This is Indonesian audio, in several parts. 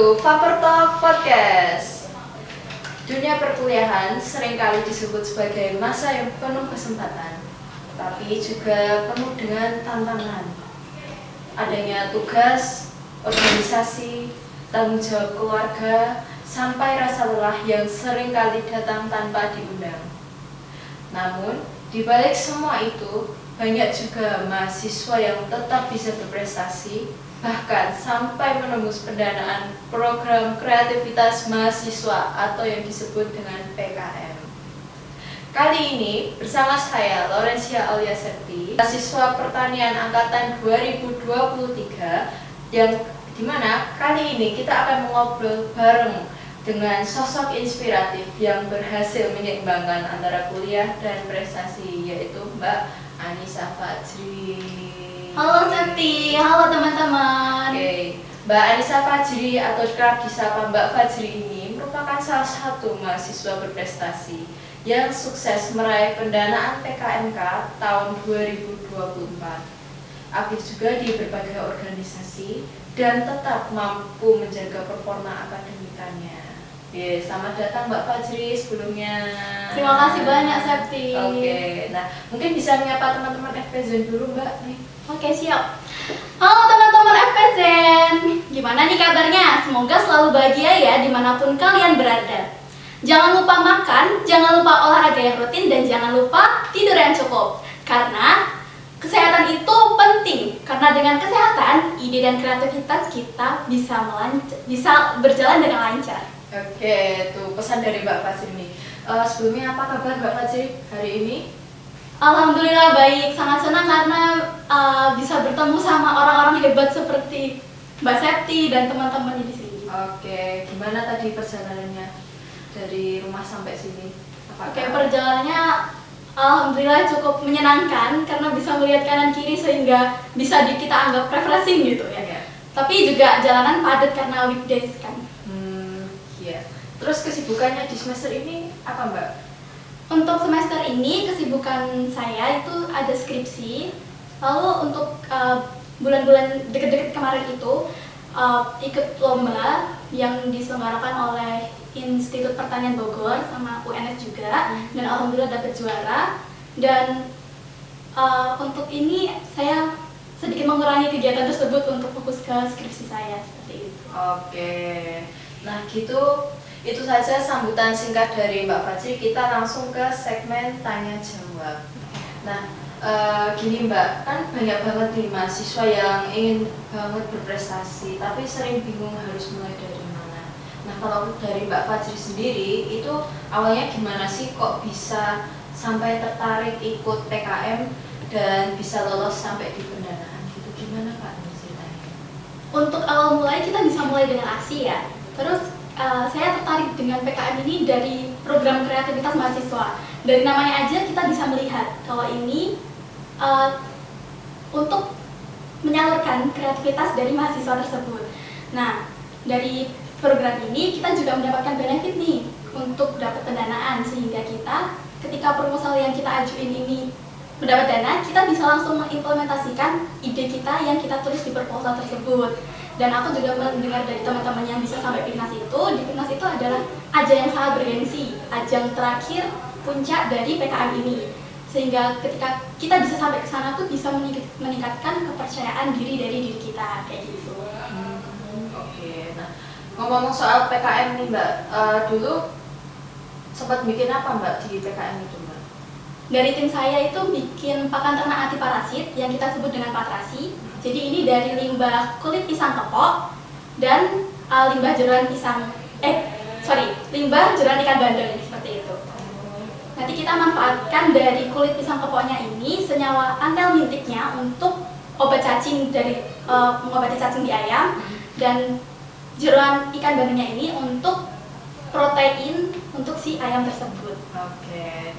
to Vapor Talk Podcast. Dunia perkuliahan seringkali disebut sebagai masa yang penuh kesempatan, tapi juga penuh dengan tantangan. Adanya tugas, organisasi, tanggung jawab keluarga, sampai rasa lelah yang seringkali datang tanpa diundang. Namun, di balik semua itu, banyak juga mahasiswa yang tetap bisa berprestasi, bahkan sampai menembus pendanaan program kreativitas mahasiswa atau yang disebut dengan PKM. Kali ini bersama saya Laurencia Auliasepti, mahasiswa pertanian angkatan 2023, yang dimana kali ini kita akan mengobrol bareng dengan sosok inspiratif yang berhasil menyeimbangkan antara kuliah dan prestasi, yaitu Mbak Anissa Fajri. Halo Septi, halo teman-teman. Oke, Mbak Anissa Fajri atau kerap disapa Mbak Fajri ini merupakan salah satu mahasiswa berprestasi yang sukses meraih pendanaan PKMK tahun 2024. Aktif juga di berbagai organisasi dan tetap mampu menjaga performa akademikanya. Selamat datang Mbak Fajri sebelumnya. Terima kasih banyak Septi. Oke, nah mungkin bisa menyapa teman-teman FPZen dulu Mbak nih. Oke, siap. Halo teman-teman FPZen, gimana nih kabarnya? Semoga selalu bahagia ya dimanapun kalian berada. Jangan lupa makan, jangan lupa olahraga yang rutin, dan jangan lupa tidur yang cukup. Karena kesehatan itu penting, karena dengan kesehatan, ide dan kreativitas kita bisa berjalan dengan lancar. Oke, tuh pesan dari Mbak Fajri nih. Sebelumnya apa kabar Mbak Fajri hari ini? Alhamdulillah baik, sangat senang karena bisa bertemu sama orang-orang hebat seperti Mbak Septi dan teman-teman di sini. Oke, gimana tadi perjalanannya dari rumah sampai sini? Oke, perjalanannya alhamdulillah cukup menyenangkan karena bisa melihat kanan kiri sehingga bisa kita anggap refreshing gitu ya. Iya. Tapi juga jalanan padat karena weekdays kan. Iya. Terus kesibukannya di semester ini apa Mbak? Untuk semester ini kesibukan saya itu ada skripsi. Lalu untuk bulan-bulan deket-deket kemarin itu ikut lomba yang diselenggarakan oleh Institut Pertanian Bogor sama UNS juga, dan alhamdulillah dapat juara. Dan untuk ini saya sedikit mengurangi kegiatan tersebut untuk fokus ke skripsi saya seperti itu. Oke. Nah gitu, itu saja sambutan singkat dari Mbak Fajri. Kita langsung ke segmen tanya jawab. Nah, gini Mbak, kan banyak banget nih mahasiswa yang ingin banget berprestasi, tapi sering bingung harus mulai dari mana. Nah, kalau dari Mbak Fajri sendiri, itu awalnya gimana sih kok bisa sampai tertarik ikut PKM dan bisa lolos sampai di pendanaan gitu? Gimana Pak ceritanya? Untuk awal mulai kita bisa mulai dengan aksi ya. Terus saya tertarik dengan PKM ini dari program kreativitas mahasiswa. Dari namanya aja kita bisa melihat kalau ini untuk menyalurkan kreativitas dari mahasiswa tersebut. Nah, dari program ini kita juga mendapatkan benefit nih untuk dapat pendanaan, sehingga kita ketika proposal yang kita ajuin ini mendapat dana, kita bisa langsung mengimplementasikan ide kita yang kita tulis di proposal tersebut. Dan aku juga mendengar dari teman-teman yang bisa sampai Pinnas itu, di Pinnas itu adalah ajang yang sangat bergengsi, ajang terakhir puncak dari PKM ini. Sehingga ketika kita bisa sampai ke sana tuh bisa meningkatkan kepercayaan diri dari diri kita, kayak gitu. Oke, nah ngomong soal PKM nih Mbak, dulu sempat bikin apa Mbak di PKM itu Mbak? Dari tim saya itu bikin pakan ternak anti parasit yang kita sebut dengan patrasi. Jadi ini dari limbah kulit pisang kepok dan limbah jeruan limbah jeruan ikan bandeng seperti itu. Nanti kita manfaatkan dari kulit pisang kepoknya ini senyawa antelmintiknya untuk obat cacing dari mengobati cacing di ayam, dan jeruan ikan bandengnya ini untuk protein untuk si ayam tersebut. Oke,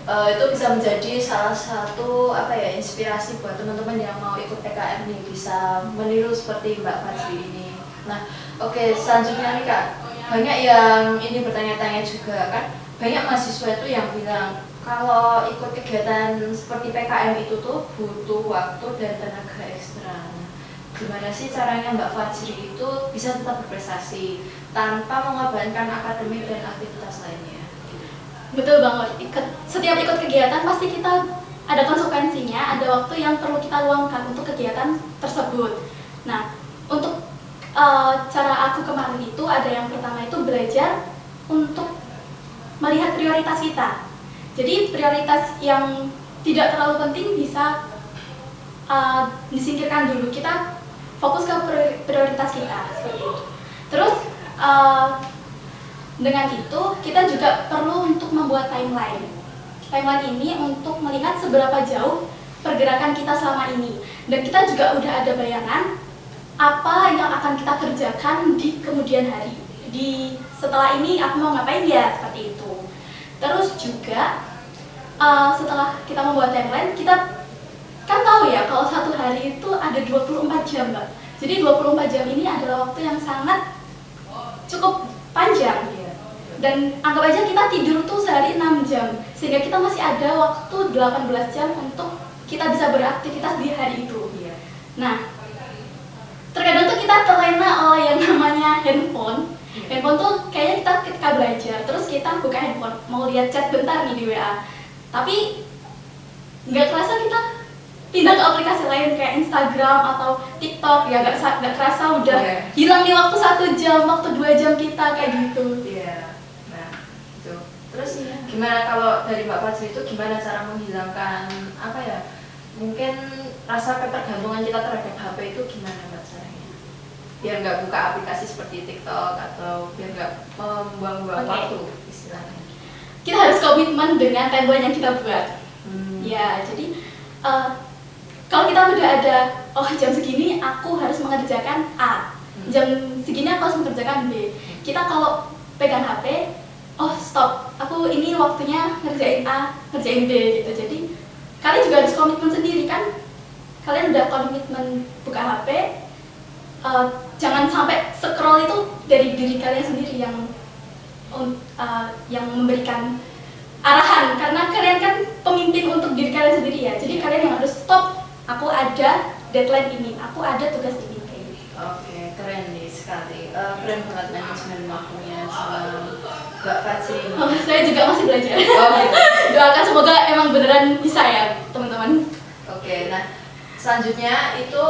itu bisa menjadi salah satu inspirasi buat teman-teman yang mau ikut PKM nih, bisa meniru seperti Mbak Fajri ini. Nah, oke, selanjutnya nih Kak, banyak yang ini bertanya-tanya juga kan, banyak mahasiswa itu yang bilang kalau ikut kegiatan seperti PKM itu tuh butuh waktu dan tenaga ekstra. Nah, gimana sih caranya Mbak Fajri itu bisa tetap berprestasi tanpa mengorbankan akademik dan aktivitas lainnya? Betul banget. Setiap ikut kegiatan pasti kita ada konsekuensinya, ada waktu yang perlu kita luangkan untuk kegiatan tersebut. Nah, untuk cara aku kemarin itu ada yang pertama itu belajar untuk melihat prioritas kita. Jadi prioritas yang tidak terlalu penting bisa disingkirkan dulu. Kita fokus ke prioritas kita seperti itu. Terus dengan itu kita juga perlu untuk membuat timeline. Timeline ini untuk melihat seberapa jauh pergerakan kita selama ini, dan kita juga udah ada bayangan apa yang akan kita kerjakan di kemudian hari. Setelah ini aku mau ngapain ya, seperti itu. Terus juga setelah kita membuat timeline, kita kan tahu ya kalau satu hari itu ada 24 jam, Mbak. Jadi 24 jam ini adalah waktu yang sangat cukup panjang. Dan anggap aja kita tidur tuh sehari 6 jam, sehingga kita masih ada waktu 18 jam untuk kita bisa beraktivitas di hari itu. Nah, terkadang tuh kita terlena oleh yang namanya handphone. Handphone tuh kayaknya kita ketika belajar, terus kita buka handphone, mau lihat chat bentar nih di WA. Tapi nggak kerasa kita pindah ke aplikasi lain kayak Instagram atau TikTok, ya nggak kerasa udah hilang nih waktu 1 jam, waktu 2 jam kita kayak gitu. Terus gimana kalau dari Mbak Fajri itu gimana cara menghilangkan mungkin rasa ketergantungan kita terhadap HP itu gimana Mbak caranya? Biar nggak buka aplikasi seperti TikTok atau biar nggak membuang-buang waktu istilahnya. Kita harus komitmen dengan timeline yang kita buat. Ya, jadi kalau kita udah ada, jam segini aku harus mengerjakan A, jam segini aku harus mengerjakan B. Kita kalau pegang HP, stop, aku ini waktunya ngerjain A, ngerjain B gitu. Jadi kalian juga harus komitmen sendiri kan. Kalian udah komitmen buka HP, jangan sampai scroll itu dari diri kalian sendiri yang memberikan arahan, karena kalian kan pemimpin untuk diri kalian sendiri ya. Jadi kalian yang harus stop, aku ada deadline ini, aku ada tugas ini kayak gitu. Oke, keren nih sekali. Keren banget manajemen waktunya sama Mbak Fajri. Saya juga masih belajar. Gitu. Doakan semoga emang beneran bisa ya teman-teman. Oke, nah selanjutnya itu,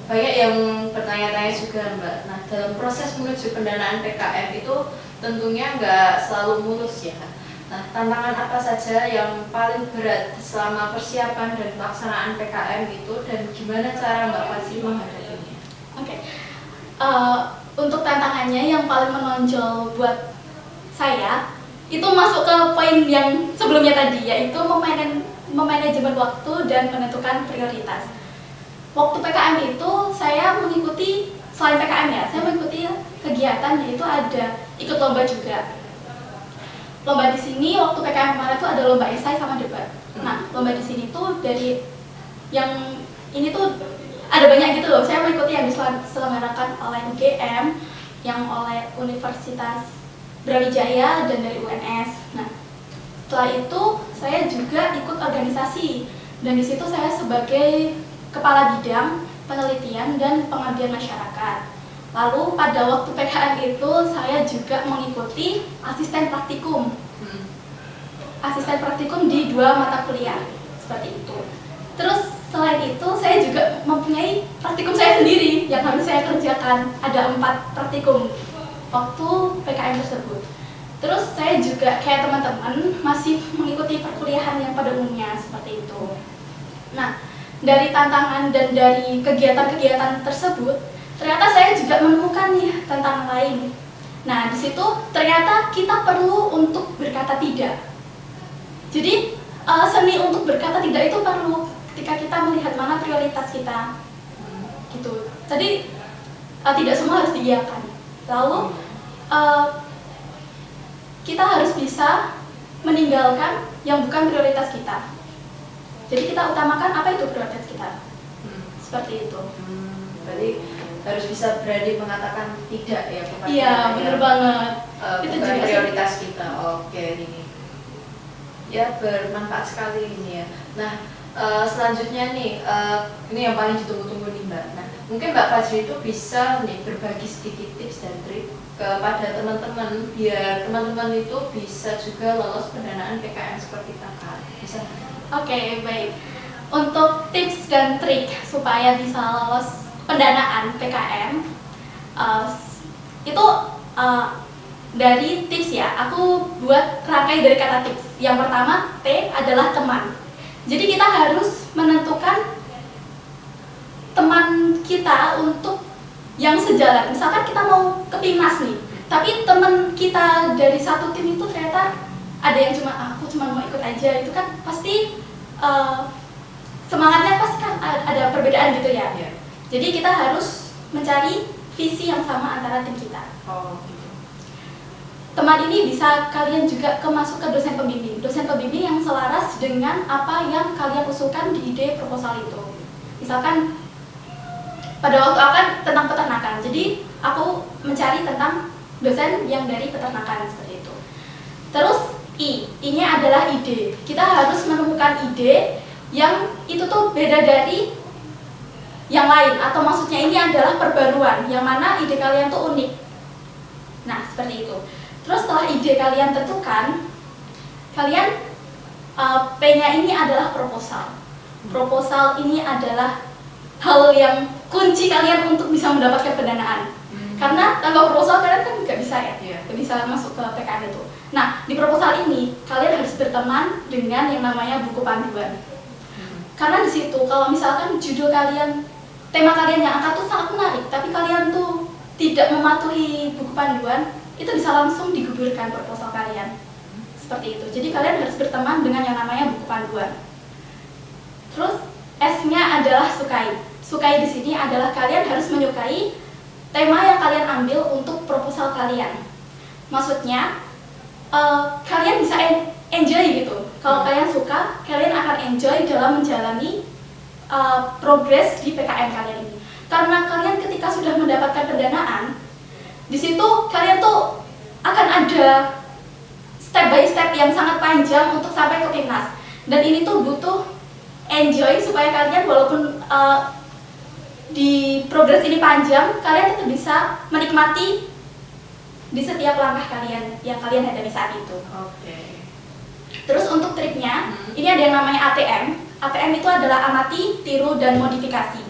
banyak yang bertanya-tanya juga Mbak. Nah, dalam proses menuju pendanaan PKM itu tentunya nggak selalu mulus ya. Nah, tantangan apa saja yang paling berat selama persiapan dan pelaksanaan PKM itu, dan gimana cara Mbak Fajri menghadapinya? Oke. Untuk tantangannya yang paling menonjol buat saya itu masuk ke poin yang sebelumnya tadi, yaitu memanajemen waktu dan menentukan prioritas. Waktu PKM itu saya mengikuti, selain PKM ya, saya mengikuti kegiatan, yaitu ada ikut lomba juga. Lomba di sini waktu PKM kemarin tuh ada lomba esai sama debat. Nah, lomba di sini tuh dari yang ini tuh ada banyak gitu loh. Saya mengikuti yang diselenggarakan oleh UGM, yang oleh Universitas Brawijaya, dan dari UNS. Nah, setelah itu saya juga ikut organisasi, dan di situ saya sebagai kepala bidang penelitian dan pengabdian masyarakat. Lalu pada waktu PKM itu saya juga mengikuti asisten praktikum. Asisten praktikum di 2 mata kuliah, seperti itu. Terus selain itu saya juga mempunyai praktikum saya sendiri yang harus saya kerjakan. Ada 4 praktikum waktu PKM tersebut. Terus saya juga kayak teman-teman masih mengikuti perkuliahan yang pada umumnya, seperti itu. Nah, dari tantangan dan dari kegiatan-kegiatan tersebut, ternyata saya juga menemukan nih tantangan lain. Nah, di situ ternyata kita perlu untuk berkata tidak. Jadi seni untuk berkata tidak itu perlu ketika kita melihat mana prioritas kita, gitu. Jadi tidak semua harus diiyakan. Lalu kita harus bisa meninggalkan yang bukan prioritas kita. Jadi kita utamakan apa itu prioritas kita. Seperti itu. Berarti harus bisa berani mengatakan tidak ya kepada benar banget. Itu juga prioritas kita. Oke, ini ya bermanfaat sekali ini ya. Nah, selanjutnya nih, ini yang paling ditunggu-tunggu nih Mbak. Nah, Mungkin Mbak Fajri itu bisa nih berbagi sedikit tips dan trik kepada teman-teman biar teman-teman itu bisa juga lolos pendanaan PKM seperti kakak. Bisa? Oke, baik. Untuk tips dan trik supaya bisa lolos pendanaan PKM, itu dari tips ya, aku buat rangkai dari kata tips. Yang pertama, T adalah teman. Jadi kita harus menentukan teman kita untuk yang sejalan. Misalkan kita mau ke Pimas nih, tapi teman kita dari satu tim itu ternyata ada yang aku cuma mau ikut aja, itu kan pasti semangatnya pasti kan ada perbedaan gitu ya. Yeah. Jadi kita harus mencari visi yang sama antara tim kita. Oh, gitu. Teman ini bisa kalian juga masuk ke dosen pembimbing yang selaras dengan apa yang kalian usulkan di ide proposal itu. Misalkan pada waktu akan tentang peternakan, jadi aku mencari tentang dosen yang dari peternakan seperti itu. Terus I-nya adalah ide. Kita harus menemukan ide yang itu tuh beda dari yang lain, atau maksudnya ini adalah perbaruan, yang mana ide kalian tuh unik. Nah, seperti itu. Terus setelah ide kalian tentukan, kalian P-nya ini adalah proposal. Proposal ini adalah hal yang kunci kalian untuk bisa mendapatkan pendanaan. Karena tanpa proposal kalian kan nggak bisa ya, nggak bisa masuk ke PKM itu. Nah, di proposal ini kalian harus berteman dengan yang namanya buku panduan. Karena di situ kalau misalkan judul kalian, tema kalian yang angkat tuh sangat menarik, tapi kalian tuh tidak mematuhi buku panduan, itu bisa langsung digugurkan proposal kalian. Seperti itu. Jadi kalian harus berteman dengan yang namanya buku panduan. Terus S-nya adalah sukai. Sukai di sini adalah kalian harus menyukai tema yang kalian ambil untuk proposal kalian. Maksudnya kalian bisa enjoy gitu. Kalau kalian suka, kalian akan enjoy dalam menjalani progres di PKM kalian ini. Karena kalian ketika sudah mendapatkan pendanaan, di situ kalian tuh akan ada step by step yang sangat panjang untuk sampai ke Timnas. Dan ini tuh butuh enjoy supaya kalian walaupun di progres ini panjang, kalian tetap bisa menikmati di setiap langkah kalian yang kalian hadapi saat itu. Oke. Terus untuk triknya, ini ada yang namanya ATM. ATM itu adalah amati, tiru, dan modifikasi.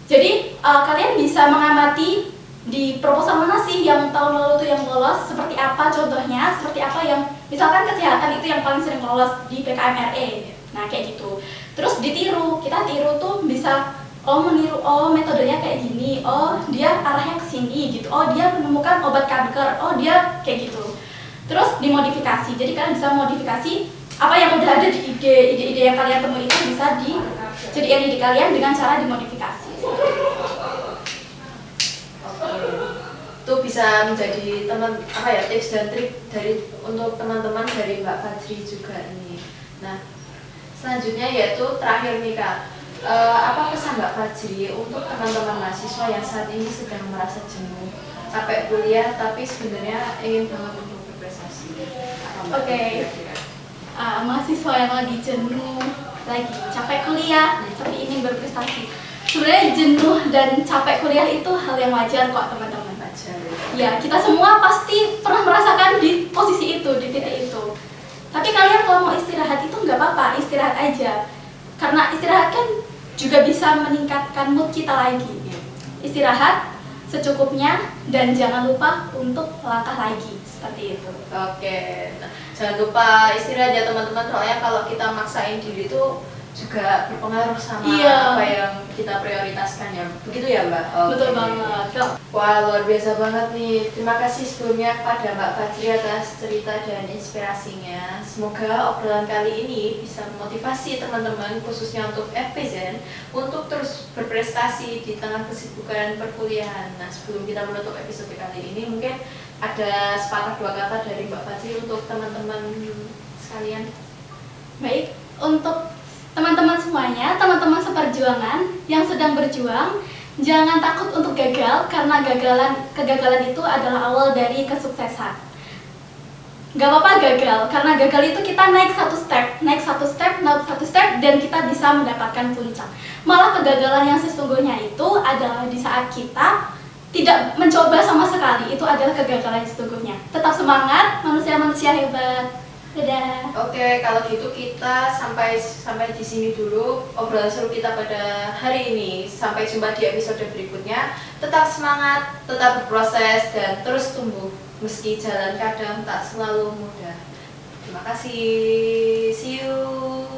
Jadi kalian bisa mengamati di proposal mana sih yang tahun lalu tuh yang lolos, seperti apa contohnya, seperti apa yang misalkan kesehatan itu yang paling sering lolos di PKMRE. Nah kayak gitu. Terus ditiru, kita tiru tuh bisa meniru, metodenya kayak gini, dia arahnya ke sini gitu, dia menemukan obat kanker, dia kayak gitu. Terus dimodifikasi, jadi kalian bisa modifikasi apa yang udah ada di ide-ide yang kalian temui itu bisa dijadikan ide kalian dengan cara dimodifikasi. Itu bisa menjadi tips dan trik untuk teman-teman dari Mbak Fajri juga ini. Nah, selanjutnya yaitu terakhir nih Kak, apa pesan Mbak Fajri untuk teman-teman mahasiswa yang saat ini sedang merasa jenuh, capek kuliah tapi sebenarnya ingin banget untuk berprestasi? Oke. Mahasiswa yang lagi jenuh, lagi capek kuliah tapi ingin berprestasi. Sebenarnya jenuh dan capek kuliah itu hal yang wajar kok teman-teman. Ya, kita semua pasti pernah merasakan di posisi itu, di titik itu. Tapi kalian kalau mau istirahat itu nggak apa-apa, istirahat aja. Karena istirahat kan juga bisa meningkatkan mood kita lagi. Istirahat secukupnya dan jangan lupa untuk langkah lagi, seperti itu. Oke, nah, jangan lupa istirahat ya teman-teman, soalnya kalau kita maksain diri itu juga berpengaruh sama apa yang kita prioritaskan ya. Begitu ya Mbak? Betul banget. Wah, luar biasa banget nih. Terima kasih sebelumnya kepada Mbak Fajri atas cerita dan inspirasinya. Semoga obrolan kali ini bisa memotivasi teman-teman khususnya untuk FPZN untuk terus berprestasi di tengah kesibukan perkuliahan. Nah, sebelum kita menutup episode kali ini, mungkin ada sepatah dua kata dari Mbak Fajri untuk teman-teman sekalian. Baik, untuk teman-teman semuanya, teman-teman seperjuangan yang sedang berjuang, jangan takut untuk gagal, karena kegagalan itu adalah awal dari kesuksesan. Gak apa-apa gagal, karena gagal itu kita naik satu step, dan kita bisa mendapatkan puncak. Malah kegagalan yang sesungguhnya itu adalah di saat kita tidak mencoba sama sekali, itu adalah kegagalan yang sesungguhnya. Tetap semangat, manusia-manusia hebat. Dadah. Oke, kalau gitu kita sampai di sini dulu obrolan seru kita pada hari ini. Sampai jumpa di episode berikutnya. Tetap semangat, tetap berproses, dan terus tumbuh. Meski jalan kadang tak selalu mudah. Terima kasih. See you.